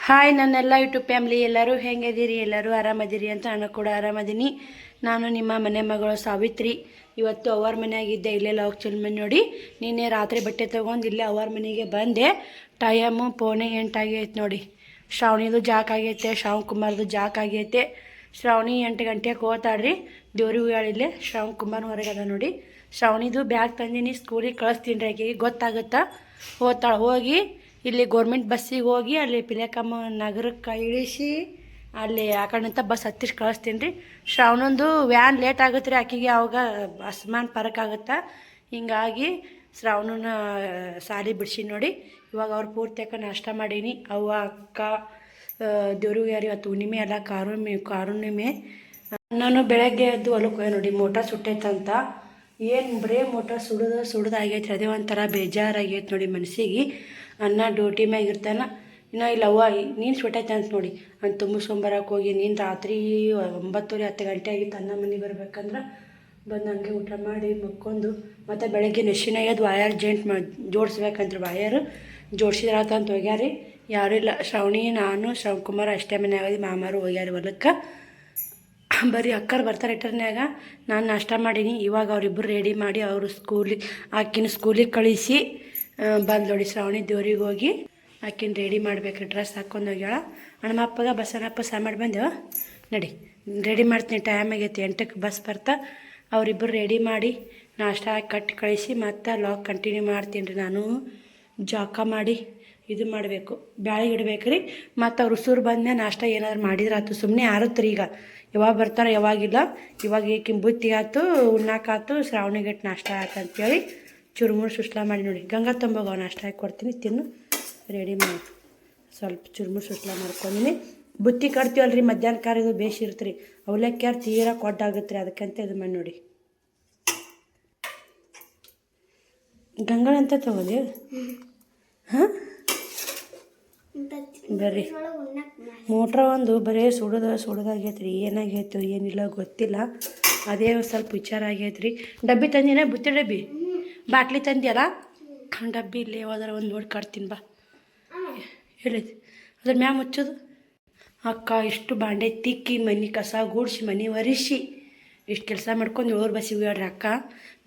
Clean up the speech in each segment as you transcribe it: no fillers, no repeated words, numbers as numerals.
Hi ನನ್ನೆಲ್ಲ YouTube family ಎಲ್ಲರೂ ಹೆಂಗಿದ್ದೀರಿ, ಎಲ್ಲರೂ ಆರಾಮದಿರಿ ಅಂತ ನಾನು ಕೂಡ ಆರಾಮದೀನಿ. ನಾನು ನಿಮ್ಮ ಮನೆ ಮಗಳು ಸಾವಿತ್ರಿ. ಇವತ್ತು ಅವ್ರ ಮನೆಯಾಗಿದ್ದೆ, ಇಲ್ಲೇ ಲಾಕ್ ಮನೆ ನೋಡಿ. ನಿನ್ನೆ ರಾತ್ರಿ ಬಟ್ಟೆ ತೊಗೊಂಡು ಇಲ್ಲೇ ಅವ್ರ ಮನೆಗೆ ಬಂದೆ. ಟೈಮು 7:45 ಆಗೈತೆ ನೋಡಿ. ಶ್ರಾವಣಿದು ಜಾಕ್ ಆಗೈತೆ, ಶ್ರಾವಣ್ ಕುಮಾರ್ದು ಜಾಕ್ ಆಗೈತೆ. ಶ್ರಾವಣಿ 8 ಗಂಟೆಗೆ ಹೋಗ್ತಾಳ್ರಿ ದೇವ್ರಿಗೆ ಹೇಳಿಲ್ಲೇ. ಶ್ರಾವಣ್ ಕುಮಾರ್ ಹೊರಗೆ ಅದ ನೋಡಿ. ಶ್ರಾವಣಿದು ಬ್ಯಾಗ್ ತಂದೀನಿ, ಸ್ಕೂಲಿಗೆ ಕಳಿಸ್ತೀನಿ ರೀ. ಆಕೆಗೆ ಗೊತ್ತಾಗುತ್ತಾ ಹೋಗ್ತಾಳೆ. ಹೋಗಿ ಇಲ್ಲಿ ಗೋರ್ಮೆಂಟ್ ಬಸ್ಸಿಗೆ ಹೋಗಿ ಅಲ್ಲಿ ಪಿಲೇಕಮ್ಮ ನಗರಕ್ಕೆ ಇಳಿಸಿ ಅಲ್ಲಿ ಆ ಕಡೆಂತ ಬಸ್ ಹತ್ತಿಸಿ ಕಳಿಸ್ತೀನಿ ರೀ. ಶ್ರಾವಣಂದು ವ್ಯಾನ್ ಲೇಟ್ ಆಗುತ್ತೆ ರೀ, ಆಕೆಗೆ ಅವಾಗ ಅಸ್ಮಾನ್ ಪರಕ್ ಆಗುತ್ತಾ. ಹಿಂಗಾಗಿ ಶ್ರಾವಣನ ಸಾಲಿ ಬಿಡಿಸಿ ನೋಡಿ. ಇವಾಗ ಅವ್ರು ಪೂರ್ತಿಯಾಕ ನಾಷ್ಟ ಮಾಡೀನಿ. ಅವ್ವ ಅಕ್ಕ ದೇವ್ರಿಗೆ ಯಾರು ಇವತ್ತು ಹುಣ್ಣಿಮೆ ಅಲ್ಲ, ಕಾರುಣ್ಣಿಮೆ. ನಾನು ಬೆಳಗ್ಗೆ ಎದ್ದು ಹೊಲಕ್ಕೆ ಹೋಗಿ ನೋಡಿ, ಮೋಟಾರ್ ಸುಟ್ಟೈತಂತ. ಏನು ಬರೇ ಮೋಟಾರ್ ಸುಡ್ದಾಗೈತೆ. ಅದೇ ಒಂಥರ ಬೇಜಾರಾಗೈತೆ ನೋಡಿ ಮನಸ್ಸಿಗೆ. ಅನ್ನ ಡ್ಯೂಟಿ ಮ್ಯಾಗ ಇರ್ತಾನ, ಇನ್ನೂ ಇಲ್ಲ ಅವ್ವ ನೀನು ಸುಟ್ಟೈತೆ ಅಂತ ನೋಡಿ. ಅಂತ ತುಂಬಿಸ್ಕೊಂಬರಕ್ಕೆ ಹೋಗಿ ನೀನು ರಾತ್ರಿ 9:30 ಗಂಟೆ ಆಗಿತ್ತು ಅನ್ನ ಮನೆಗೆ ಬರ್ಬೇಕಂದ್ರೆ. ಬಂದು ಹಂಗೆ ಊಟ ಮಾಡಿ ಮಕ್ಕೊಂಡು ಮತ್ತು ಬೆಳಗ್ಗೆ ನೆಶಿನ ಎದ್ದು ವಯರ್ ಜೋಡಿಸ್ಬೇಕಂತ ವಯರ್ ಜೋಡಿಸಿದ್ರಾತಂತ ಹೋಗ್ಯಾರಿ. ಯಾರೂ ಇಲ್ಲ, ಶ್ರಾವಣಿ ನಾನು ಶ್ರವಣ್ ಕುಮಾರ್ ಅಷ್ಟೇ ಮನೆ ಆಗೋದು. ಮಾಮಾರು ಹೋಗ್ಯಾರಿ ಹೊಲಕ್ಕೆ. ಬರೀ ಅಕ್ಕರು ಬರ್ತಾರೆ ರಿಟರ್ನ್ಯಾಗ. ನಾನು ನಾಷ್ಟ ಮಾಡೀನಿ. ಇವಾಗ ಅವರಿಬ್ಬರು ರೆಡಿ ಮಾಡಿ ಅವರು ಆಕಿನ ಸ್ಕೂಲಿಗೆ ಕಳಿಸಿ ಬಂದು ನೋಡಿ. ಶ್ರಾವಣಿ ದೇವ್ರಿಗೆ ಹೋಗಿ ಆಕಿನ ರೆಡಿ ಮಾಡ್ಬೇಕ್ರಿ. ಡ್ರೆಸ್ ಹಾಕ್ಕೊಂಡು ಹೋಗ್ಯಾಳ. ಹಣಮಪ್ಪಗ ಬಸನಪ್ಪ ಸಾಮಾಡಿ ಬಂದೆವು ನಡಿ, ರೆಡಿ ಮಾಡ್ತೀನಿ. ಟೈಮ್ ಆಗೈತಿ, 8ಕ್ಕೆ ಬಸ್ ಬರ್ತಾ. ಅವರಿಬ್ಬರು ರೆಡಿ ಮಾಡಿ ನಾಷ್ಟ ಕಟ್ಟಿ ಕಳಿಸಿ ಮತ್ತು ಲಾಗ್ ಕಂಟಿನ್ಯೂ ಮಾಡ್ತೀನಿ ರೀ. ನಾನು ಜಾಕ ಮಾಡಿ ಇದು ಮಾಡಬೇಕು, ಬ್ಯಾಳಿಗೆ ಇಡ್ಬೇಕು ರೀ. ಮತ್ತು ಅವ್ರು ಉಸುರು ಬಂದ್ಮೇಲೆ ನಾಷ್ಟ ಏನಾದ್ರು ಮಾಡಿದ್ರೆ ಆಯ್ತು. ಸುಮ್ಮನೆ ಆರುತ್ರಿ ಈಗ. ಯಾವಾಗ ಬರ್ತಾರೆ ಯಾವಾಗಿಲ್ಲ. ಇವಾಗ ಏಕಿನ ಬುತ್ತಿಗೆ ಆಯ್ತು, ಉಣ್ಣಾಕಾತು, ಶ್ರಾವಣಿಗೆಟ್ಟು ನಾಷ್ಟ ಆಯ್ತು ಅಂತೇಳಿ ಚುರುಮುರು ಸುಸ್ಲಾ ಮಾಡಿ ನೋಡಿ. ಗಂಗಾ ತಂಬೋಗ ನಾಷ್ಟ ಹಾಕಿ ಕೊಡ್ತೀನಿ, ತಿನ್ನು. ರೆಡಿ ಮಾಡಿ ಸ್ವಲ್ಪ ಚುರುಮುರು ಸುಸ್ಲಾ ಮಾಡ್ಕೊಂಡಿನಿ. ಬುತ್ತಿ ಕಟ್ತೀವಲ್ರಿ ಮಧ್ಯಾಹ್ನ ಕಾರಿದು ಬೇಸಿರ್ತೀರಿ. ಅವಲಕ್ಕಿಯಾರು ತೀರಾ ಕೊಡ್ಡಾಗುತ್ತೆ ರೀ, ಅದಕ್ಕಂತ ಇದು ಮಾಡಿ ನೋಡಿ. ಗಂಗಳಂತ ತಗೋಲಿ. ಹಾಂ ಬರ್ರಿ. ಮೋಟ್ರ ಒಂದು ಬರೀ ಸುಡೋದಾಗೈತೆ ರೀ. ಏನಾಗೈತು ಏನಿಲ್ಲ ಗೊತ್ತಿಲ್ಲ. ಅದೇ ಸ್ವಲ್ಪ ವಿಚಾರ ಆಗೈತೆ ರೀ. ಡಬ್ಬಿ ತಂದಿನ, ಬುತ್ತಿ ಡಬ್ಬಿ, ಬಾಟ್ಲಿ ತಂದಿಯಲ್ಲ. ಡಬ್ಬಿ ಇಲ್ಲೇ ಹೋದ್ರೆ ಒಂದು ನೋಡಿ ಕಟ್ತೀನಿ ಬಾ. ಹೇಳಿದ್ ಅದ್ರ ಮ್ಯಾ ಮುಚ್ಚೋದು. ಅಕ್ಕ ಇಷ್ಟು ಬಾಂಡೆ ತಿಕ್ಕಿ ಮನೆ ಕಸ ಗೂಡಿಸಿ ಮನೆ ಒರೆಸಿ ಇಷ್ಟು ಕೆಲಸ ಮಾಡ್ಕೊಂಡು 7 ಬಸ್ಸಿಗೆ ಹೇಳ್ರಿ ಅಕ್ಕ.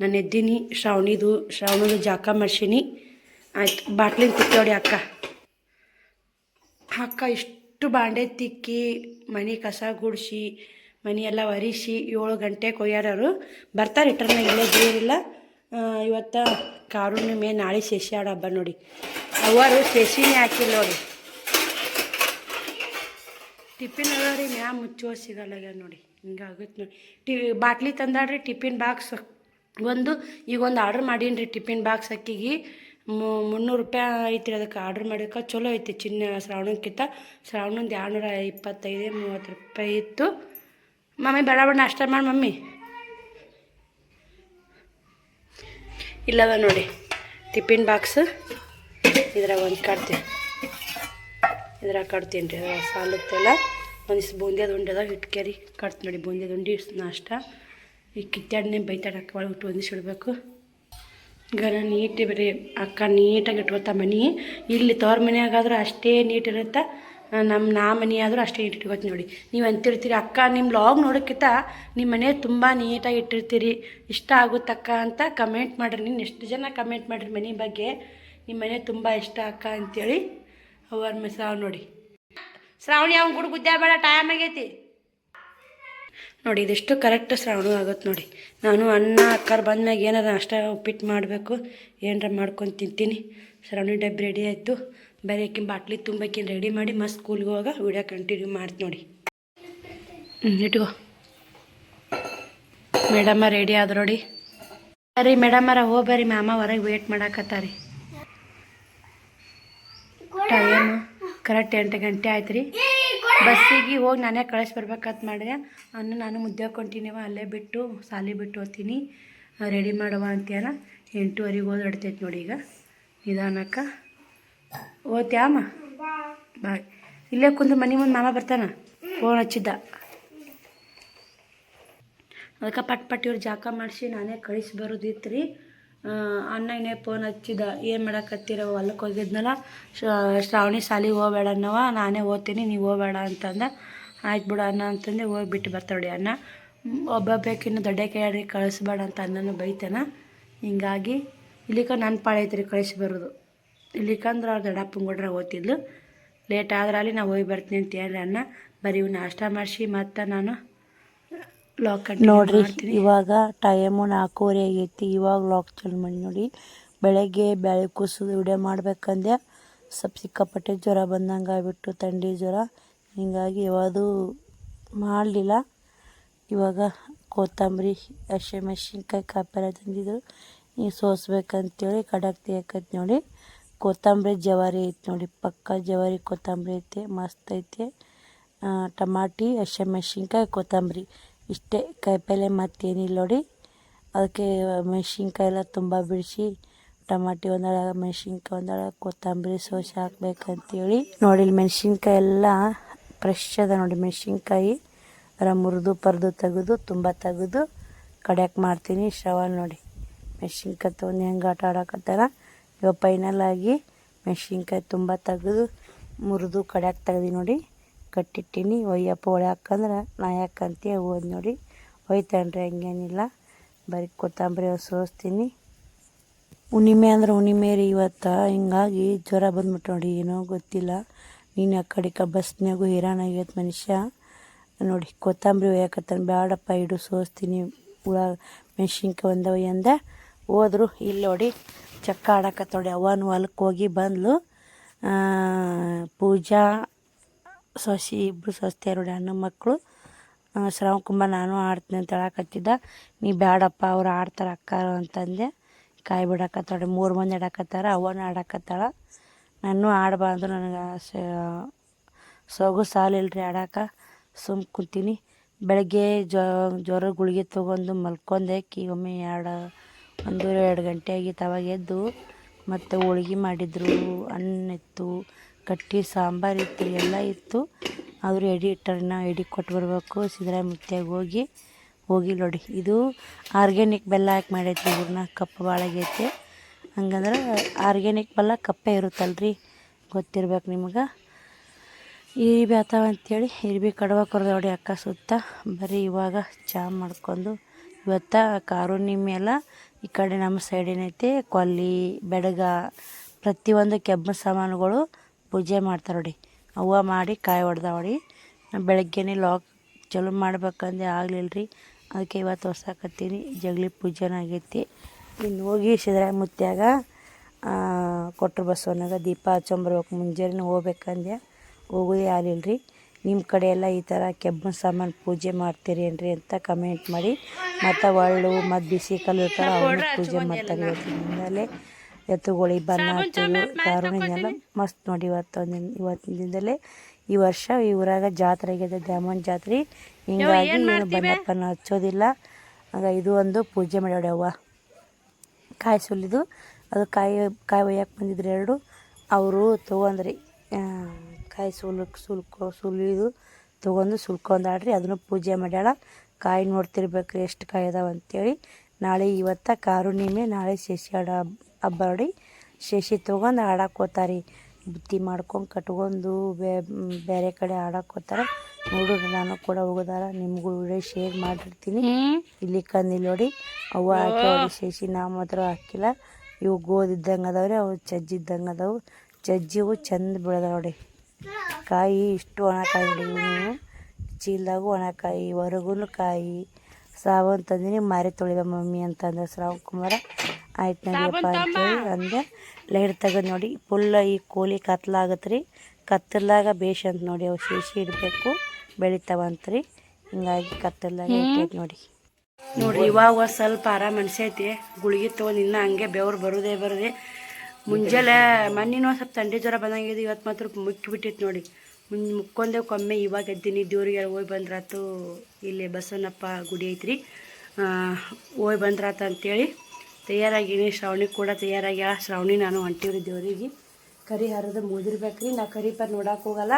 ನಾನು ಎದ್ದೀನಿ. ಶ್ರಾವಣದು ಜಾಕ ಮಾಡ್ಸೀನಿ. ಆಯ್ತು, ಬಾಟ್ಲಿನ ತಿಕ್ಕಿ ಅಕ್ಕ. ಇಷ್ಟು ಬಾಂಡೆ ತಿಕ್ಕಿ ಮನೆ ಕಸ ಗುಡಿಸಿ ಮನೆಯೆಲ್ಲ ಒರೆಸಿ 7 ಗಂಟೆಗೆ ಒಯ್ಯಾರವರು ಬರ್ತಾರೆ ರಿಟರ್ನ್. ಇಲ್ಲೇ ದೇವರಿಲ್ಲ ಇವತ್ತು ಕಾರುಣ್ಣಿಮೆ, ನಾಳೆ ಶಶಿ ಹಬ್ಬ ನೋಡಿ. ಅವರು ಶಶಿನೇ ಹಾಕಿಲ್ಲ ನೋಡಿ. ಟಿಫಿನ್ ಅದಾವ್ರಿ, ಮ್ಯಾ ಮುಚ್ಚೋ ಸಿಗಲ್ಲ ನೋಡಿ. ಹಿಂಗಾಗುತ್ತೆ ನೋಡಿ. ಬಾಟ್ಲಿ ತಂದಾಡ್ರಿ ಟಿಫಿನ್ ಬಾಕ್ಸ್ ಒಂದು. ಈಗ ಒಂದು ಆರ್ಡ್ರ್ ಮಾಡೀನಿ ರೀ ಟಿಫಿನ್ ಬಾಕ್ಸ್. ಅಕ್ಕಿಗೆ 300 ರೂಪಾಯಿ ಐತಿ. ಅದಕ್ಕೆ ಆರ್ಡ್ರ್ ಮಾಡೋಕೆ ಚಲೋ ಐತಿ. ಶ್ರಾವಣಕ್ಕಿಂತ ಶ್ರಾವಣಂದು 225-30 ರೂಪಾಯಿ ಇತ್ತು. ಮಮ್ಮಿ ಬೇಡ ನಾಷ್ಟ ಮಾಡಿ ಮಮ್ಮಿ. ಇಲ್ಲದ ನೋಡಿ ಟಿಫಿನ್ ಬಾಕ್ಸ್. ಇದ್ರಾಗ ಒಂದು ಕಟ್ತೀನಿ, ಇದ್ರಾಗ ಕಟ್ತೀನಿ ರೀ. ಸಾಲುತ್ತೆಲ್ಲ ಒಂದಿಷ್ಟು ಬೂಂದಿಯದ ಉಂಡೆದ ಇಟ್ಕೇರಿ ಕಟ್ತೀನಿ ನೋಡಿ. ಬೂಂದಿಯದ ಉಂಡೆ ನಾಷ್ಟ. ಈ ಕಿತ್ತಾಡನೆ ಬೈತಾಡಕ್ಕೆ ಒಳಗೆ ಬಿಟ್ಟು ಒಂದಿಷ್ಟು ಇಡಬೇಕು. ಗನ ನೀಟ್ ಬರೀ ಅಕ್ಕ ನೀಟಾಗಿ ಇಟ್ಕೊತ ಮನೆ. ಇಲ್ಲಿ ತವ್ರ ಮನೆಯಾಗಾದ್ರೂ ಅಷ್ಟೇ ನೀಟ್ ಇರುತ್ತೆ, ನಾ ಮನೆ ಆದರೂ ಅಷ್ಟೇ ನೀಟ್ ಇಟ್ಕೊತೀನಿ ನೋಡಿ. ನೀವು ಅಂತಿರ್ತೀರಿ ಅಕ್ಕ ನಿಮ್ಮ ಲಾಗ್ ನೋಡೋಕ್ಕಿಂತ ನಿಮ್ಮ ಮನೆ ತುಂಬ ನೀಟಾಗಿ ಇಟ್ಟಿರ್ತೀರಿ, ಇಷ್ಟ ಆಗುತ್ತಕ್ಕ ಅಂತ ಕಮೆಂಟ್ ಮಾಡಿರಿ. ನೀನು ಎಷ್ಟು ಜನ ಕಮೆಂಟ್ ಮಾಡಿರಿ ಮನೆ ಬಗ್ಗೆ. ನಿಮ್ಮ ಮನೆ ತುಂಬ ಇಷ್ಟ ಅಕ್ಕ ಅಂಥೇಳಿ. ಅವ್ರ ನೋಡಿ. ಶ್ರಾವಣಿ ಅವ್ನು ಗುಡ್ ಗುದ್ದೆ ಬೇಡ, ಟೈಮ್ ಆಗೈತಿ ನೋಡಿ. ಇದಿಷ್ಟು ಕರೆಕ್ಟ್ ಶ್ರಾವಣ ಆಗುತ್ತೆ ನೋಡಿ. ನಾನು ಅನ್ನ ಅಕ್ಕಾರ ಬಂದ್ಮ್ಯಾಗ ಏನಾರ ನಾಷ್ಟ ಉಪ್ಪಿಟ್ಟು ಮಾಡಬೇಕು, ಏನಾರ ಮಾಡ್ಕೊಂಡು ತಿಂತೀನಿ. ಶ್ರಾವಣಿ ಡಬ್ಬಿ ರೆಡಿ ಆಯಿತು. ಬೇರೆ ಆಕಿನ ಬಾಟ್ಲಿ ತುಂಬಾಕಿನ ರೆಡಿ ಮಾಡಿ ಮಸ್ತ್ ಸ್ಕೂಲ್ಗೆ ಹೋಗ ವಿಡಿಯೋ ಕಂಟಿನ್ಯೂ ಮಾಡ್ತೀನಿ ನೋಡಿ. ಇಟ್ಕೋ. ಮೇಡಮ್ಮ ರೆಡಿ ಆದ್ರು ನೋಡಿ. ಸರಿ ಮೇಡಮ್ಮರ ಹೋಗ್ಬರ್ರಿ, ಮಾಮ ಹೊರಗೆ ವೇಟ್ ಮಾಡಾಕತ್ತಾರಿ. ಟೈಮ್ ಕರೆಕ್ಟ್ 8 ಗಂಟೆ ಆಯ್ತು ರೀ. ಬಸ್ಸಿಗೆ ಹೋಗಿ ನಾನೇ ಕಳಿಸ್ಬರ್ಬೇಕಂತ ಮಾಡಿದೆ. ನಾನು ಮುದ್ದೆ ಹಾಕ್ಕೊಂತೀನಿವ ಅಲ್ಲೇ ಬಿಟ್ಟು ಸಾಲಿ ಬಿಟ್ಟು ಹೋಗ್ತೀನಿ. ರೆಡಿ ಮಾಡುವ ಅಂತೀಯನ 8:15 ಓದಾಡ್ತೈತೆ ನೋಡಿ. ಈಗ ನಿಧಾನಕ್ಕೆ ಓದ್ಯಾಮ ಬಾಯ್. ಇಲ್ಲೇ ಕುಂದು ಮನೆ ಮುಂದೆ ಮಾಮ ಬರ್ತಾನ, ಫೋನ್ ಹಚ್ಚಿದ್ದ. ಅದಕ್ಕೆ ಪಟ್ ಇವ್ರು ಜಾಕ ಮಾಡಿಸಿ ನಾನೇ ಕಳಿಸಿ ಬರೋದಿತ್ತು ರೀ. ಅಣ್ಣ ಇನ್ನೇ ಫೋನ್ ಹಚ್ಚಿದ, ಏನು ಮಾಡಕತ್ತೀರ, ಹೊಲಕ್ಕೆ ಹೋಗಿದ್ನಲ್ಲ, ಶ್ರಾವಣಿ ಸಾಲಿಗೆ ಹೋಗಬೇಡ ಅನ್ನವ, ನಾನೇ ಓದ್ತೀನಿ ನೀವು ಹೋಗಬೇಡ ಅಂತಂದ. ಆಯ್ತು ಬಿಡು ಅಣ್ಣ ಅಂತಂದೆ, ಹೋಗಿ ಬಿಟ್ಟು ಬರ್ತಾಳೆ ಅಣ್ಣ. ಒಬ್ಬೊಬ್ಬಕಿನ್ನು ದೊಡ್ಡ ಕೈಯಾಡಿ ಕಳಿಸ್ಬೇಡ ಅಂತ ಅಣ್ಣನೂ ಬೈತಾನ. ಹಿಂಗಾಗಿ ಇಲ್ಲಿಕ ನನ್ನ ಪಾಳೈತ್ರಿ ಕಳಿಸಿ ಬರೋದು. ಇಲ್ಲಿಕಂದ್ರೆ ಅವ್ರು ದೊಡ್ಡಪ್ಪನ ಕೊಡ್ರೆ ಓದ್ತಿದ್ಲು. ಲೇಟ್ ಆದ್ರಲ್ಲಿ ನಾವು ಹೋಗಿ ಬರ್ತೀನಿ ಅಂತ ಹೇಳ್ರಿ ಅಣ್ಣ. ಬರೀ ಇವು ನಾಷ್ಟ ಮಾಡಿಸಿ ಮತ್ತು ನಾನು ಲಾಕ್ ನೋಡ್ರಿ. ಇವಾಗ ಟೈಮು 4:30 ಆಗೈತಿ. ಇವಾಗ ಲಾಕ್ ಚಾಲು ಮಾಡಿ ನೋಡಿ. ಬೆಳಗ್ಗೆ ಬ್ಯಾಳೆ ಕೂಸು ವಿಡಿಯೋ ಮಾಡ್ಬೇಕಂದೆ ಸ್ವಲ್ಪ ಸಿಕ್ಕಾಪಟ್ಟೆ ಜ್ವರ ಬಂದಂಗೆ ಆಗ್ಬಿಟ್ಟು, ಥಂಡಿ ಜ್ವರ. ಹೀಗಾಗಿ ಯಾವುದು ಮಾಡಲಿಲ್ಲ. ಇವಾಗ ಕೊತ್ತಂಬರಿ, ಹಸಿಮೆಣ್ಸಿನ್ಕಾಯಿ, ಕಾಯಿಪಲ್ಲೆ ತಂದಿದ್ರು. ನೀವು ಸೋಸ್ಬೇಕಂತೇಳಿ ಕಡಕ್ ತೆಗಿಯಕೈತಿ ನೋಡಿ. ಕೊತ್ತಂಬರಿ ಜವಾರಿ ಐತಿ ನೋಡಿ, ಪಕ್ಕ ಜವಾರಿ ಕೊತ್ತಂಬರಿ ಐತೆ, ಮಸ್ತ್ ಐತೆ. ಟಮಾಟಿ, ಹಸಿಮೆಣ್ಸಿನ್ಕಾಯಿ, ಕೊತ್ತಂಬರಿ ಇಷ್ಟೇ. ಕಾಯಿಪಲ್ಲೆ ಮತ್ತೇನಿಲ್ಲ ನೋಡಿ. ಅದಕ್ಕೆ ಮೆಣ್ಸಿನ್ಕಾಯಿ ಎಲ್ಲ ತುಂಬ ಬಿಡಿಸಿ ಟಮಾಟಿ ಒಂದಳ, ಮೆಣ್ಸಿನ್ಕಾಯಿ ಒಂದಳ, ಕೊತ್ತಂಬರಿ ಸೋಸಿ ಹಾಕ್ಬೇಕಂತೇಳಿ ನೋಡಿ. ಮೆಣ್ಸಿನ್ಕಾಯಿ ಎಲ್ಲ ಫ್ರೆಶ್ ಅದ ನೋಡಿ. ಮೆಣ್ಸಿನ್ಕಾಯಿ ಮುರಿದು ಪರ್ದು ತೆಗೆದು ತುಂಬ ತೆಗೆದು ಕಡ್ಯಾಕ್ ಮಾಡ್ತೀನಿ. ಶ್ರವಣ ನೋಡಿ ಮೆಣ್ಸಿನ್ಕಾಯಿ ತೊಗೊಂಡು ಹೆಂಗೆ ಆಟ ಆಡಕತ್ತಾರ. ಇವಾಗ ಫೈನಲ್ ಆಗಿ ಮೆಣ್ಸಿನ್ಕಾಯಿ ತುಂಬ ತೆಗೆದು ಮುರಿದು ಕಡ್ಯಾಕ್ ತೆಗ್ದು ನೋಡಿ ಕಟ್ಟಿಟ್ಟಿನಿ. ಒಯ್ಯಪ್ಪ ಒಳೆ ಹಾಕಂದ್ರೆ ನಾ ಯಾಕಂತ ಹೋದ್ ನೋಡಿ. ಒಯ್ತಾನ್ರಿ, ಹಂಗೇನಿಲ್ಲ. ಬರೀ ಕೊತ್ತಂಬರಿ ಸೋಸ್ತೀನಿ. ಹುಣ್ಣಿಮೆ ಅಂದ್ರೆ ಹುಣ್ಣಿಮೆ ರೀ ಇವತ್ತು. ಹಿಂಗಾಗಿ ಜ್ವರ ಬಂದ್ಬಿಟ್ಟು ನೋಡಿ, ಏನೋ ಗೊತ್ತಿಲ್ಲ. ನೀನು ಆ ಕಡೆ ಬಸ್ನಾಗೂ ಹೈರಾಣಾಗೈತೆ ಮನುಷ್ಯ ನೋಡಿ. ಕೊತ್ತಂಬರಿ ಒಯ್ಯಾಕತ್ತಾನ, ಬೇಡಪ್ಪ ಇಡು ಸೋಸ್ತೀನಿ, ಮೆಣ್ಸಿನ್ಕಾಯಿ ಒಂದು ಒಯ್ಯಂದ ಹೋದ್ರು. ಇಲ್ಲಿ ನೋಡಿ ಚಕ್ಕ ಆಡಕತ್ತ ನೋಡಿ. ಅವನು ಹೊಲಕ್ಕೆ ಹೋಗಿ ಬಂದ್ಲು. ಪೂಜಾ ಸೊಸಿ ಇಬ್ಬರು ಸೊಸ್ತೆ ನೋಡಿ, ಅಣ್ಣ ಮಕ್ಕಳು. ಶ್ರಾವಣ ಕುಮಾರ್ ನಾನು ಆಡ್ತೀನಿ ಅಂತ ಹೇಳಕತ್ತಿದ್ದ. ನೀ ಬೇಡಪ್ಪ ಅವ್ರು ಆಡ್ತಾರೆ ಅಕ್ಕಾರು ಅಂತಂದೆ. ಕಾಯಿ ಬಿಡಕತ್ತಾಳೆ, 3 ಮಂದಿ ಆಡಕತ್ತಾರ, ಅವನು ಆಡಕತ್ತಾಳ. ನಾನು ಆಡಬಾರ್ದು, ನನಗೆ ಸೊಗು ಸಾಲಿಲ್ರಿ ಆಡಾಕ. ಸುಮ್ಮ ಕುಂತೀನಿ. ಬೆಳಗ್ಗೆ ಜ್ವರ ಗುಳಿಗೆ ತೊಗೊಂಡು ಮಲ್ಕೊಂಡೆ. ಒಮ್ಮೆ 1-2 ಗಂಟೆ ಆಗಿತ್ತು. ಅವಾಗ ಎದ್ದು ಮತ್ತು ಹೋಳ್ಗೆ ಮಾಡಿದ್ರು, ಅನ್ನ ಇತ್ತು, ಕಟ್ಟಿ ಸಾಂಬಾರು ಇತ್ತು, ಎಲ್ಲ ಇತ್ತು. ಅವರು ಎಡೆ ಇಟ್ಟರನ್ನ ಎಡೆ ಕೊಟ್ಟು ಬರಬೇಕು. ಸಿದ್ದರಾಯ ಮುತ್ಯಾಗ ಹೋಗಿ ನೋಡಿ. ಇದು ಆರ್ಗ್ಯಾನಿಕ್ ಬೆಲ್ಲ ಹಾಕಿ ಮಾಡೈತಿ. ಇವ್ರನ್ನ ಕಪ್ಪು ಭಾಳ ಆಗೈತೆ. ಹಂಗಂದ್ರೆ ಆರ್ಗ್ಯಾನಿಕ್ ಬೆಲ್ಲ ಕಪ್ಪೇ ಇರುತ್ತಲ್ರಿ, ಗೊತ್ತಿರ್ಬೇಕು ನಿಮ್ಗೆ. ಇರಿಬಿ ಆತಾವ ಅಂಥೇಳಿ ಇರಿಬಿ ಕಡವ ಕೊರ್ದ ನೋಡಿ ಅಕ್ಕ ಸುತ್ತ. ಬರೀ ಇವಾಗ ಚಹಾ ಮಾಡ್ಕೊಂಡು, ಇವತ್ತು ಕಾರುಣ್ಣಿಮೆ ಎಲ್ಲ ಈ ಕಡೆ ನಮ್ಮ ಸೈಡ್ ಏನೈತೆ ಕೊಲ್ಲಿ ಬೆಡಗ ಪ್ರತಿಯೊಂದು ಕೆಬ್ಬ ಸಾಮಾನುಗಳು ಪೂಜೆ ಮಾಡ್ತಾರೆ ನೋಡಿ. ಅವ್ವ ಮಾಡಿ ಕಾಯಿ ಹೊಡೆದ ನೋಡಿ. ಬೆಳಗ್ಗೆನೇ ಲಾಕ್ ಚಲೋ ಮಾಡ್ಬೇಕಂದೆ ಆಗಲಿಲ್ಲ ರೀ. ಅದಕ್ಕೆ ಇವತ್ತು ಹೊಸಾಕತ್ತೀನಿ. ಜಗಲಿ ಪೂಜೆನ ಆಗೈತಿ. ಇನ್ನು ಹೋಗಿ ಸಿದ್ದರಾಯ ಮುತ್ಯಾಗ ಕೊಟ್ಟರು ಬಸವನಾಗ ದೀಪ ಹಚ್ಕೊಂಬರ್ಬೇಕು. ಮುಂಜಾನೆ ಹೋಗ್ಬೇಕಂದೆ, ಹೋಗೋದೇ ಆಗಲಿಲ್ಲ ರೀ. ನಿಮ್ಮ ಕಡೆ ಎಲ್ಲ ಈ ಥರ ಕೆಬ್ಬನ ಸಾಮಾನು ಪೂಜೆ ಮಾಡ್ತೀರಿ ಏನ್ರಿ ಅಂತ ಕಮೆಂಟ್ ಮಾಡಿ. ಮತ್ತು ಒಳ್ಳು ಮತ್ತು ಬಿಸಿ ಕಲ್ಲು ಇರ್ತಾರೆ, ಅವ್ರನ್ನ ಪೂಜೆ ಮಾಡ್ತಾರೆ. ಇವತ್ತಿನಿಂದಲೇ ಎತ್ತುಗಳಿಗೆ ಬಣ್ಣ ಹಾಕೋದು, ಕಾರುಣಿನೆಲ್ಲ ಮಸ್ತ್ ನೋಡಿ. ಇವತ್ತಿನ ದಿನದಲ್ಲೇ ಈ ವರ್ಷ ಈ ಊರಾಗ ಜಾತ್ರೆ ಆಗಿದೆ, ದ್ಯಾಮವ್ವನ ಜಾತ್ರೆ. ಹಿಂಗಾಗಿ ಏನು ಬಣ್ಣಪ್ಪನ ಹಚ್ಚೋದಿಲ್ಲ. ಆಗ ಇದು ಒಂದು ಪೂಜೆ ಮಾಡ್ಯಾವ ಅವ್ವ. ಕಾಯಿ ಸುಲಿದು ಅದು ಕಾಯಿ ಒಯ್ಯಕ್ಕೆ ಬಂದಿದ್ರು 2. ಅವರು ತೊಗೊಂಡ್ರಿ ಕಾಯಿ ಸುಲಿದು ತೊಗೊಂಡು ಸುಲ್ಕೊಂಡಾಡ್ರಿ. ಅದನ್ನು ಪೂಜೆ ಮಾಡ್ಯಾಳ. ಕಾಯಿ ನೋಡ್ತಿರ್ಬೇಕ್ರಿ ಎಷ್ಟು ಕಾಯಿ ಅದಾವ ಅಂತೇಳಿ. ನಾಳೆ ಇವತ್ತು ಕಾರುಣ್ಣಿಮೆ, ನಾಳೆ ಶಶಿ ಹಬ್ಬ ನೋಡಿ. ಶಶಿ ತೊಗೊಂಡು ಆಡಕ್ಕೆ ಹೋಗ್ತಾರೆ. ಬುತ್ತಿ ಮಾಡ್ಕೊಂಡು ಕಟ್ಕೊಂಡು ಬೇರೆ ಕಡೆ ಆಡಕ್ಕೆ ಹೋಗ್ತಾರೆ. ನೋಡ್ರಿ, ನಾನು ಕೂಡ ಹೋಗೋದಾರ, ನಿಮಗೂ ವಿಡಿಯೋ ಶೇರ್ ಮಾಡಿರ್ತೀನಿ. ಇಲ್ಲಿ ಕಂದಿಲ್ಲ ನೋಡಿ, ಅವು ಹಾಕಿ ನೋಡಿ ಶಶಿ. ನಾವು ಮಾತ್ರ ಹಾಕಿಲ್ಲ. ಇವು ಗೋದಿದ್ದಂಗೆ ಅದಾವ್ರಿ, ಅವು ಚಜ್ಜಿದ್ದಂಗೆ ಅದಾವು. ಚಜ್ಜಿವು ಚಂದ ಬೆಳೆದಾವ ನೋಡಿ. ಕಾಯಿ ಇಷ್ಟು ಒಣಕಾಯಿ ನೋಡಿ. ಇವು ಚೀಲದಾಗೂ ಒಣಕಾಯಿ, ಹೊರಗೂ ಕಾಯಿ. ಸಾಬೂನು ತಂದಿನಿ, ಮಾರಿ ತೊಳಿದ ಮಮ್ಮಿ ಅಂತಂದ್ರೆ ಶ್ರಾವಣ ಕುಮಾರ. ಆಯ್ತು ನಡಿಯಪ್ಪ ಅಂತೇಳಿ ಅಂದೆ. ಲೈಟ್ ತೆಗೆದು ನೋಡಿ. ಫುಲ್ ಈ ಕೋಳಿ ಕತ್ಲಾಗತ್ತೆ ರೀ. ಕತ್ತಲಾಗ ಬೇಷ್ ಅಂತ ನೋಡಿ. ಅವು ಶೇಷಿ ಇಡಬೇಕು, ಬೆಳಿತಾವಂತ್ರಿ. ಹಿಂಗಾಗಿ ಕತ್ತಲಾಗ ಇರ್ತೈತೆ ನೋಡಿ. ನೋಡಿರಿ, ಇವಾಗ ಸ್ವಲ್ಪ ಆರಾಮ ಅನಿಸೈತಿ. ಗುಳಿಗೆ ತೊಗೊಂಡು ಇನ್ನೂ ಹಂಗೆ ಬೆವ್ರು ಬರೋದೇ. ಮುಂಜಾನೆ ಮೊನ್ನೆ ಸ್ವಲ್ಪ ಥಂಡಿ ಜ್ವರ ಬಂದಂಗಿದೆ. ಇವತ್ತು ಮಾತ್ರ ಮುಕ್ಕಿಬಿಟ್ಟಿತ್ತು ನೋಡಿ. ಮುಕ್ಕೊಂಡೆ ಕೊಮ್ಮೆ ಇವಾಗ ಎದ್ದೀನಿ. ದೇವ್ರಿಗೆ ಹೋಗಿ ಬಂದ್ರಾತು. ಇಲ್ಲಿ ಬಸವನಪ್ಪ ಗುಡಿ ಐತ್ರಿ, ಹೋಗಿ ಬಂದ್ರಾತ ಅಂತೇಳಿ ತಯಾರಾಗೀನಿ. ಶ್ರಾವಣಿ ಕೂಡ ತಯಾರಾಗ್ಯಾಳ. ಶ್ರಾವಣಿ ನಾನು ಹೊಂಟಿವ್ರಿ ದೇವ್ರಿಗೆ. ಕರಿ ಹರಿದು ಮುಗಿದಿರ್ಬೇಕ್ರಿ. ನಾ ಕರಿ ಪರ್ ನೋಡಕ್ಕೆ ಹೋಗಲ್ಲ.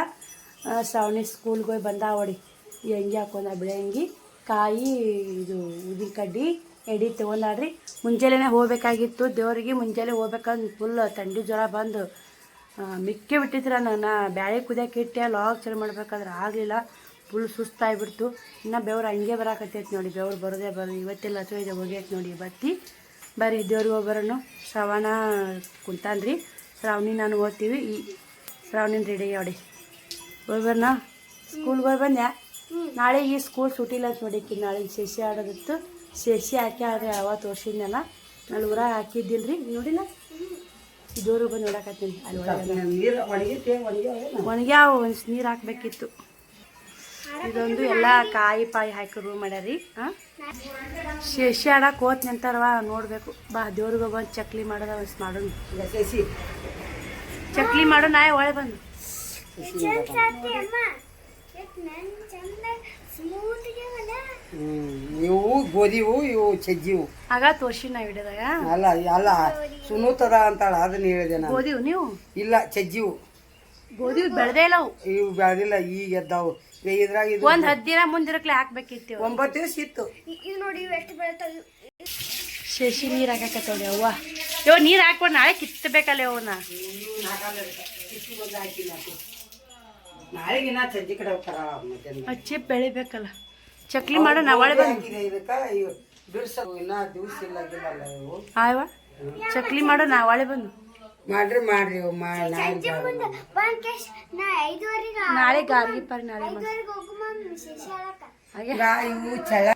ಶ್ರಾವಣಿ ಸ್ಕೂಲ್ಗೆ ಹೋಗಿ ಬಂದ ಹೊಡಿ. ಈ ಅಂಗಿ ಹಾಕೊಂಡ ಬಿಳಿ ಅಂಗಿ, ಕಾಯಿ, ಇದು ಉದ್ದಿನ ಕಡ್ಡಿ, ಎಡಿ ತೊಗೊಂಡಾಡ್ರಿ. ಮುಂಜಾನೆ ಹೋಗ್ಬೇಕಾಗಿತ್ತು ದೇವ್ರಿಗೆ. ಮುಂಜಾನೆ ಹೋಗ್ಬೇಕಂದು ಫುಲ್ ಥಂಡಿ ಜ್ವರ ಬಂದು ಮಿಕ್ಕೇ ಬಿಟ್ಟಿದ್ರ. ನಾನು ಬ್ಯಾಳೆ ಕುದಿಯೋಕೆ ಇಟ್ಟೆ ಲಾಗ್ ಚಲೋ ಮಾಡ್ಬೇಕಾದ್ರೆ ಆಗಲಿಲ್ಲ. ಫುಲ್ ಸುಸ್ತಾಗಿಬಿಡ್ತು. ಇನ್ನು ಬೆವ್ರು ಹಂಗೆ ಬರಾಕತ್ತೈತೆ ನೋಡಿ. ಬೆವ್ರು ಬರೋದೇ ಇವತ್ತೆಲ್ಲ ಹಸುವಿದೆ ಹೋಗ್ಯೈತೆ ನೋಡಿ ಬತ್ತಿ. ಬರ್ರಿ ದೇವ್ರಿಗೆ ಹೋಗ್ಬರೋಣ. ಶ್ರವಣ ಕುಂತಾನ್ರಿ, ಶ್ರಾವಣಿ ನಾನು ಓದ್ತೀವಿ. ಈ ಶ್ರಾವಣಿನ ರೆಡಿ ನೋಡಿ ಹೋಗ್ಬರ್ನ. ಸ್ಕೂಲ್ಗೆ ಹೋಗಿ ಬಂದೆ. ನಾಳೆ ಈ ಸ್ಕೂಲ್ ಸುಟ್ಟಿಲ್ಲ ಅಂತ ನೋಡಿಕ್ಕಿ. ನಾಳೆ ಶಶಿ ಆಡೋದಿತ್ತು. ಶಶಿ ಹಾಕಿ ಆದರೆ ಅವತ್ತು ತೋರಿಸಿದ್ನಲ್ಲ, ನಾನು ಊರಾಗ ಹಾಕಿದ್ದಿಲ್ರಿ ನೋಡಿಲ್ಲ. ಜೋರು ಬಂದು ನೋಡಕತ್ತೀನಿ. ಅಲ್ಲಿ ಒಣಗ್ಯಾವ ಒಂದು ನೀರು ಹಾಕ್ಬೇಕಿತ್ತು. ಇದೊಂದು ಎಲ್ಲ ಕಾಯಿ ಪಾಯಿ ಹಾಕಿ ರೂಮ್ ಮಾಡ್ಯಾರಿ. ಶಶಿ ಆಡಕ್ಕೆ ಹೋತ್ ನಿಂತಾರವ ನೋಡಬೇಕು. ಬಾ ದೇವ್ರಿಗೆ ಬಂದು ಚಕ್ಲಿ ಮಾಡೋದ ಮಾಡೋಣ. ಚಕ್ಲಿ ಮಾಡೋಣ ಒಳೆ ಬಂದು. ಇವು ಗೋಧಿವು, ಇವು ಸಜ್ಜಿವು. ಆಗ ತೋರ್ಸಿ ನಾ ವಿಡಿಯೋದಾಗ. ಅಲ್ಲ ಸುನೂತದ ಅಂತಾಳ, ಅದನ್ನ ಹೇಳಿದೆ ನಾನು. ಗೋಧಿವು ನೀವು? ಇಲ್ಲ, ಸಜ್ಜಿವು. ಗೋಧಿ ಬೆಳೆದೇ ಇಲ್ಲ ಅವು. ಇವು ಬೆಳೆದಿಲ್ಲ, ಈಗ ಎದ್ದಾವು. ಇದ್ರಾಗ ಒಂದ್ 10 ದಿನ ಮುಂದಿರಕ್ಲೆ ಹಾಕ್ಬೇಕಿತ್ತು. 9 ದಿವಸ ಇತ್ತು. ಇದು ನೋಡಿ ಎಷ್ಟು ಬೆಳಿತಾವ. ಶಶಿ ನೀರು ಹಾಕತ್ತೋಡಿ ಅವ್ವ. ಇವ ನೀರು ಹಾಕ್ಕೊಂಡು ನಾಳೆ ಕಿತ್ತಬೇಕಲ್ಲ ಅವನ್ನ. ನಾಳೆಗಿನ ಸಜ್ಜಿ ಕಡೆ ಹೋಗ್ತಾರ. ಚಿಪ್ ಬೆಳಿಬೇಕಲ್ಲ. ಚಕ್ಲಿ ಮಾಡೋ ನಾಳೆ ಬಂದು ಇನ್ನ ದಿವಸ ಇಲ್ಲ. ಆಯವ ಚಕ್ಲಿ ಮಾಡೋ ನಾಳೆ ಬಂದು ಮಾಡ್ರಿ ನಾಳೆ ಗಾರ್ಗಿ ಪಾರಿ ನಾಳೆ ಇವು ಚಳ.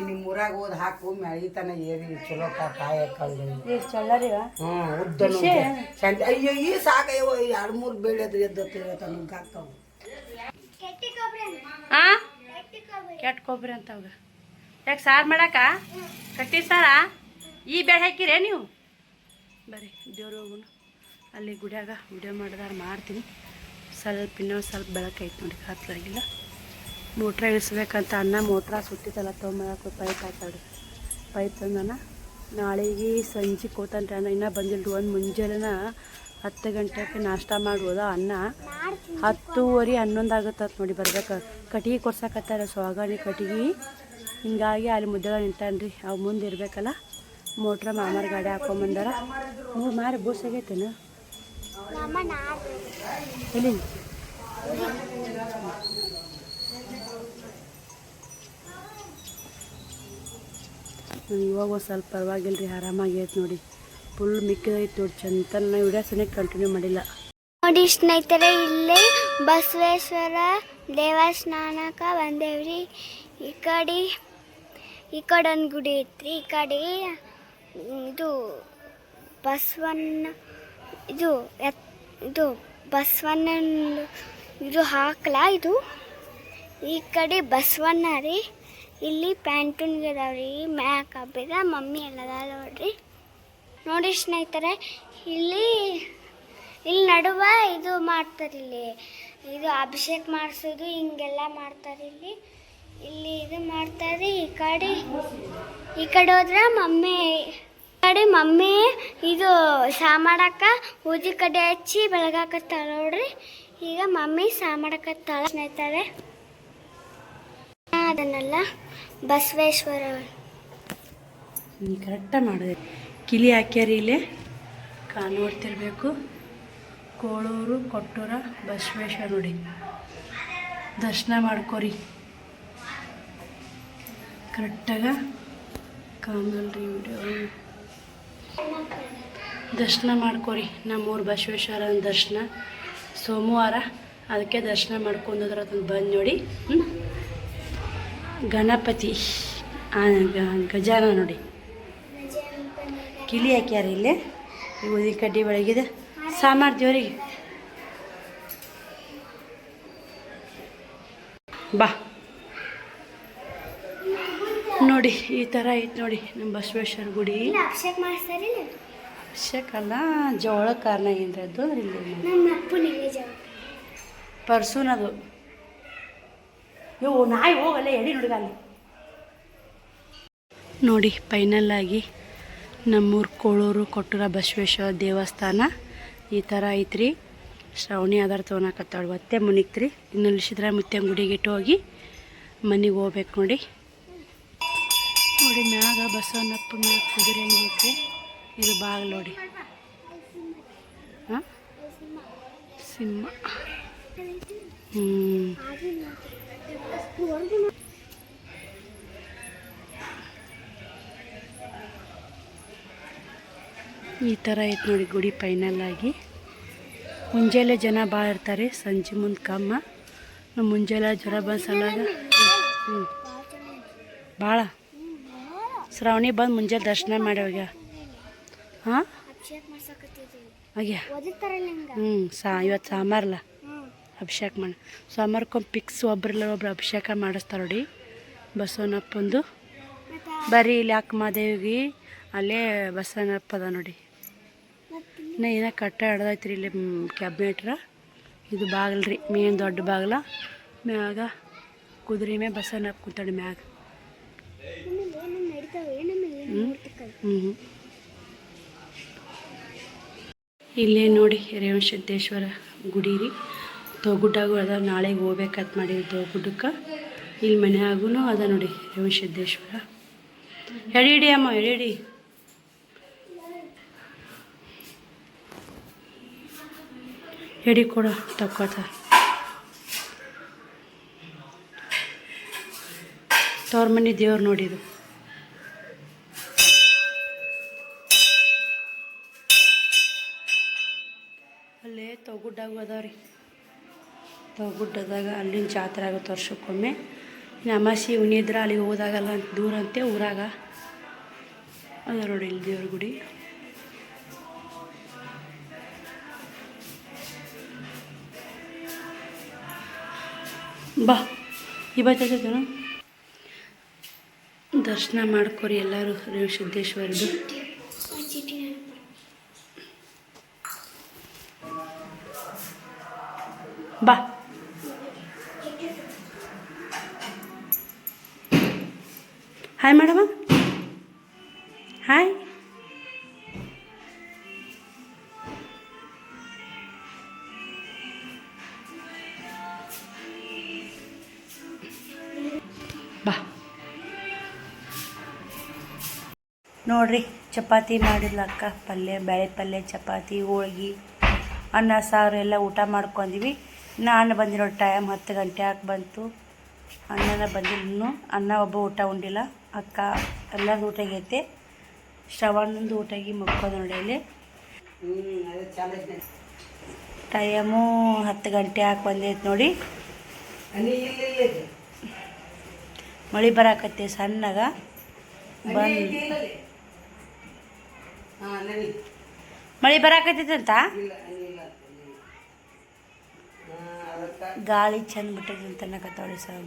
ನಿಮ್ ಊರಾಗ ಹೋದ್ ಹಾಕು ಮೆಳಿತನ ಏರಿ ಚಲೋ ಕಾಯ ಚಳ್ಳರಿ. ಉದ್ದ ಅಯ್ಯೋ ಈ ಸಾಕಯ್ಯವ 2-3 ಬೇಳೆ ಅದು ಎದ್ದತ್ತ ನಿಮ್ಗೆ ಹಾಕವು. ಕೆಟ್ಟ ಕೊಬ್ಬರಿ ಅಂತ ಅವಾಗ ಯಾಕೆ ಸಾರು ಮಾಡಾಕ ಕಟ್ಟಿ ಸಾರ ಈ ಬೇಳೆ ಹಾಕಿರೇ ನೀವು? ಬರ್ರಿ ದೇವ್ರು ಹೋಗೋಣ. ಅಲ್ಲಿ ಗುಡಿಯಾಗ ವಿಡಿಯೋ ಮಾಡಿದಾರ ಮಾಡ್ತೀನಿ. ಇನ್ನೂ ಸ್ವಲ್ಪ ಬೆಳಕೈತೆ ನೋಡಿ, ಹತ್ತಲಾಗಿಲ್ಲ. ಮೋಟ್ರ ಇಳಿಸ್ಬೇಕಂತ ಅನ್ನ ಮೋಟ್ರ ಸುಟ್ಟಿತ್ತಲ್ಲ ತೊಗೊಂಬರಕ್ಕೆ ಪೈಪ್ ಹಾಕ್ತಾಡ್ರಿ. ಪೈಪ್ ತಂದನ ನಾಳೆಗೆ ಸಂಜೆ ಕೋತನ್ರಿ. ಅನ್ನ ಇನ್ನೂ ಬಂದಿಲ್ರಿ. ಒಂದು ಮುಂಜಾನೆನ 10 ಗಂಟೆಗೆ ನಾಷ್ಟ ಮಾಡ್ಬೋದ. ಅನ್ನ 10:30 11 ಆಗುತ್ತೆ ನೋಡಿ ಬರ್ಬೇಕು. ಕಟ್ಟಿಗೆ ಕೊಡ್ಸಕತ್ತಾರೆ ಸೊಗಾಣಿ ಕಟ್ಟಿಗೆ. ಹಿಂಗಾಗಿ ಅಲ್ಲಿ ಮುದ್ದೆಲ್ಲ ನಿಂತಾನ್ರಿ. ಅವು ಮುಂದೆ ಇರಬೇಕಲ್ಲ. ಮೋಟ್ರ ಮಾಮಾರ ಗಾಡಿ ಹಾಕೊಂಬಂದಾರ. ಮೂರು ಮಾರಿ ಬೂಸ್ ಆಗೈತೇನು ಎಲ್ಲಿ? ಇವಾಗ ಒಂದು ಸ್ವಲ್ಪ ಪರವಾಗಿಲ್ಲ ರೀ, ಆರಾಮಾಗೈತೆ ನೋಡಿ. ಫುಲ್ ಮಿಕ್ಕಿದೈತೆ ನೋಡಿ. ಚಂತನ ವಿಡಿಯೋ ಸನಿಗೆ ಕಂಟಿನ್ಯೂ ಮಾಡಿಲ್ಲ ನೋಡಿ ಸ್ನೇಹಿತರೆ. ಇಲ್ಲಿ ಬಸವೇಶ್ವರ ದೇವಸ್ಥಾನಕ್ಕೆ ಬಂದೇವ್ರಿ. ಈ ಕಡೆ ಒಂದು ಗುಡಿ ಐತ್ರಿ. ಈ ಕಡೆ ಇದು ಬಸವಣ್ಣ ಇದು ಬಸವಣ್ಣ ಇದು ಹಾಕ್ಲಾ. ಇದು ಈ ಕಡೆ ಬಸವಣ್ಣ ರೀ. ಇಲ್ಲಿ ಪ್ಯಾಂಟೂನ್ಗೆ ಅದಾವ್ರಿ. ಮ್ಯಾಕ್ ಹಬ್ಬಿದ ಮಮ್ಮಿ ಎಲ್ಲದ ನೋಡ್ರಿ. ನೋಡಿ ಸ್ನೇಹಿತರೆ, ಇಲ್ಲಿ ನಡುವ ಇದು ಮಾಡ್ತಾರೆ. ಇದು ಅಭಿಷೇಕ ಮಾಡಿಸೋದು ಹಿಂಗೆಲ್ಲ ಮಾಡ್ತಾರೆ. ಇಲ್ಲಿ ಇದು ಮಾಡ್ತಾರೆ. ಈ ಕಡೆ ಹೋದ್ರೆ ಮಮ್ಮಿ ಇದು ಸಾ ಮಾಡಕ್ಕ ಊದಿ ಕಡೆ ಹಚ್ಚಿ ಬೆಳಗಾಕತ್ತಾಳ ನೋಡ್ರಿ. ಈಗ ಮಮ್ಮಿ ಸಾ ಮಾಡಕತ್ತಾಳ ಸ್ನೇಹಿತರೆ. ಅದನ್ನೆಲ್ಲ ಬಸವೇಶ್ವರ ಕರೆಕ್ಟಾಗಿ ಮಾಡಿದೆ. ಕಿಲಿ ಹಾಕ್ಯಾರಿ ಇಲ್ಲೇ ನೋಡ್ತಿರ್ಬೇಕು. ಕೋಳೂರು ಕೊಟ್ಟೂರ ಬಸವೇಶ್ವರ ನೋಡಿ. ದರ್ಶನ ಮಾಡ್ಕೋರಿ ಕರೆಕ್ಟಾಗ ಕಾಣಲ್ರಿ ವಿಡಿಯೋ. ದರ್ಶನ ಮಾಡ್ಕೋರಿ. ನಮ್ಮೂರು ಬಸವೇಶ್ವರ ದರ್ಶನ ಸೋಮವಾರ, ಅದಕ್ಕೆ ದರ್ಶನ ಮಾಡ್ಕೊಂಡೋದ್ರ ಅದನ್ನು ಬಂದು ನೋಡಿ. ಗಣಪತಿ ಗಜಾನ ನೋಡಿ. ಕಿಲಿ ಹಾಕ್ಯಾರ ಇಲ್ಲೇ. ಊದಿ ಕಡ್ಡಿ ಬೆಳಗಿದೆ ಸಾಮಾರು ದೇವ್ರಿಗೆ. ಬಾ ನೋಡಿ ಈ ಥರ ಐತೆ ನೋಡಿ ನಮ್ಮ ಬಸವೇಶ್ವರ ಗುಡಿ. ಅಭಿಷೇಕ ಮಾಡ್ತಾರೆ. ಅಭಿಷೇಕ ಅಲ್ಲ, ಜೋಳ ಕಾರಣ ಏನ್ರದ್ದು ಇಲ್ಲಿ ಪರ್ಸೂನದು. ಇವು ನಾಯಿ ಹೋಗಲ್ಲ ಎಡಿ ನುಡ್ಗಲ್ಲಿ ನೋಡಿ. ಫೈನಲ್ಲಾಗಿ ನಮ್ಮೂರು ಕೋಳೂರು ಕೊಟ್ಟೂರ ಬಸವೇಶ್ವರ ದೇವಸ್ಥಾನ ಈ ಥರ ಐತ್ರಿ. ಶ್ರಾವಣಿ ಆಧಾರ ತೊಗೊಳಕತ್ತಾಳು. ಮತ್ತೆ ಮುನಿಗ್ತ್ರಿ. ಇನ್ನು ನಿಲ್ಸಿದ್ರೆ ಮತ್ತೆ ಗುಡಿಗಿಟ್ಟು ಹೋಗಿ ಮನೆಗೆ ಹೋಗ್ಬೇಕು ನೋಡಿ. ನೋಡಿ ಮ್ಯಾಗ ಬಸವನಪ್ಪ ಮ್ಯಾಗ ಕುದುರೆ ಹಂಗೈತೆ. ಇದು ಬಾಗಿಲು ನೋಡಿ. ಹಾಂ, ಸಿಂಹ. ಈ ಥರ ಐತೆ ನೋಡಿ ಗುಡಿ ಫೈನಲ್ ಆಗಿ. ಮುಂಜಾನೆ ಜನ ಭಾಳ ಇರ್ತಾರೆ, ಸಂಜೆ ಮುಂದೆ ಕಮ್ಮ. ನಾವು ಮುಂಜಾನೆ ಜ್ವರ ಬಂದು ಸಲಾಗ ಭಾಳ ಶ್ರಾವಣಿ ಬಂದು ಮುಂಜಾನೆ ದರ್ಶನ ಮಾಡಿ ಹೋಗ್ಯ. ಹಾಂ ಆಗ್ಯಾ. ಇವತ್ತು ಸಾಮಾರಲ್ಲ ಅಭಿಷೇಕ ಮಾಡಿ. ಸೋಮವಾರಕ್ಕೊಮ್ಮೆ ಪಿಕ್ಸ್ ಒಬ್ರಲ್ಲ ಒಬ್ರು ಅಭಿಷೇಕ ಮಾಡಿಸ್ತಾರೆ ನೋಡಿ ಬಸವನಪ್ಪಂದು. ಬರೀ ಇಲ್ಲಿ ಅಕ್ಕಮಹಾದೇವಿಗೆ ಅಲ್ಲೇ ಬಸವನಪ್ಪ ಅದ ನೋಡಿ. ಇನ್ನು ಏನೋ ಕಟ್ಟ ಹಿಡ್ದೈತ್ರಿ ಇಲ್ಲಿ ಕ್ಯಾಬಿನೆಟ್ರ. ಇದು ಬಾಗಿಲು ರೀ, ಮೇನ್ ದೊಡ್ಡ ಬಾಗಿಲ. ಮ್ಯಾಗ ಕುದುರೆ ಮ್ಯಾಗ ಬಸವನಪ್ಪ ಕೂತಾಡಿ ಮ್ಯಾಗ. ಇಲ್ಲೇ ನೋಡಿ ರೇವಣಸಿದ್ದೇಶ್ವರ ಗುಡಿ ರೀ. ತೋಗುಡ್ಡಾಗೂ ಅದ, ನಾಳೆಗೆ ಹೋಗ್ಬೇಕಂತ ಮಾಡಿವಿ ತೋಗುಡ್ಡಕ್ಕೆ. ಇಲ್ಲಿ ಮನ್ಯಾಗೂ ಅದ ನೋಡಿ ರೇವಣಸಿದ್ದೇಶ್ವರ. ಎಡಿ ಅಮ್ಮ ಎಡಿ. ಎಡಿ ಕೊಡ ತಕ್ಕೋತ. ತವ್ರ ಮನೆ ದೇವ್ರು ನೋಡಿದು. ಅಲ್ಲೇ ತೋಗುಡ್ಡಾಗೂ ಅದಾವ್ರಿ. ತೋಗುಡ್ಡದಾಗ ಅಲ್ಲಿನ ಜಾತ್ರೆ ಆಗುತ್ತೆ ವರ್ಷಕ್ಕೊಮ್ಮೆ. ಅಮಾಸಿ ಉಣಿದ್ರೆ ಅಲ್ಲಿಗೆ ಹೋದಾಗಲ್ಲ ಅಂತ ದೂರ ಅಂತೆ ಊರಾಗ ಅದ ನೋಡಿ ಇಲ್ಲಿ ದೇವ್ರ ಗುಡಿ. ಬಾ ಇವತ್ತೇನು ದರ್ಶನ ಮಾಡ್ಕೊರಿ ಎಲ್ಲರೂ ರೇವಣಸಿದ್ದೇಶ್ವರದು. ಬಾ ಹಾಯ್ ಮೇಡಮ. ಹಾಯ್. ಬಾ ನೋಡ್ರಿ ಚಪಾತಿ ಮಾಡಿದ್ಲ ಅಕ್ಕ. ಪಲ್ಯ, ಬೇಳೆ ಪಲ್ಯ, ಚಪಾತಿ, ಹೋಳ್ಗೆ, ಅನ್ನ ಸಾರು ಎಲ್ಲ ಊಟ ಮಾಡ್ಕೊಂಡಿವಿ. ನಾನು ಬಂದಿರೋ ಟೈಮ್ 10 ಗಂಟೆ ಯಾಕೆ ಬಂತು. ಅಣ್ಣನ ಬಂದಿಲ್ಲ. ಅನ್ನ ಒಬ್ಬ ಊಟ ಉಂಡಿಲ್ಲ. ಅಕ್ಕ ಎಲ್ಲರದ್ದು ಊಟ ಆಗೈತೆ. ಶ್ರವಣಂದು ಊಟಾಗಿ ಮಕ್ಕೋದು ನೋಡಿ ಅಲ್ಲಿ. ಟೈಮು 10 ಗಂಟೆ ಯಾಕೆ ಬಂದೈತೆ ನೋಡಿ. ಮಳೆ ಬರಾಕತ್ತೆ ಸಣ್ಣಗ ಬಂದು. ಮಳೆ ಬರಾಕತ್ತೈತಂತ ಗಾಳಿ ಚಂದ ಬಿಟ್ಟೈತೆ ಅನ್ನಕತ್ತಾವಳಿ ಸರ್.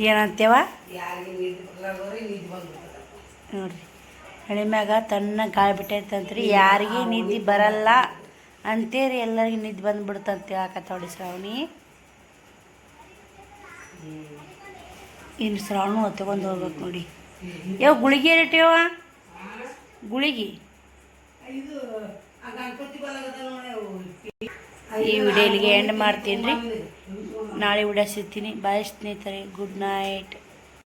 ಏನಂತೇವ ನೋಡ್ರಿ. ಹಳೆ ಮ್ಯಾಗ ತನ್ನ ಗಾಳಿ ಬಿಟ್ಟೈತಂತ್ರಿ. ಯಾರಿಗೆ ನಿದ್ದೆ ಬರಲ್ಲ ಅಂತೇರಿ ಎಲ್ಲರಿಗೆ ನಿದ್ದೆ ಬಂದ್ಬಿಡ್ತಂತ ಹಾಕತ್ತಾವಳಿ ಶ್ರಾವಣಿ. ಇನ್ನು ಶ್ರಾವಣ ಹೊತ್ಕೊಂಡು ಹೋಗ್ಬೇಕು ನೋಡಿ. ಯಾವ ಗುಳಿಗೆ ರೇಟೇವ ಗುಳಿಗೆ. ಈ ವಿಡಿಯೋ ಇಲ್ಲಿಗೆ ಎಂಡ್ ಮಾಡ್ತೀನಿ ರೀ. ನಾಳೆ ವಿಡಿಯೋ ಸಿಗ್ತೀನಿ. ಬಾಯ್ ಸ್ನೇಹಿತರೆ, ಗುಡ್ ನೈಟ್.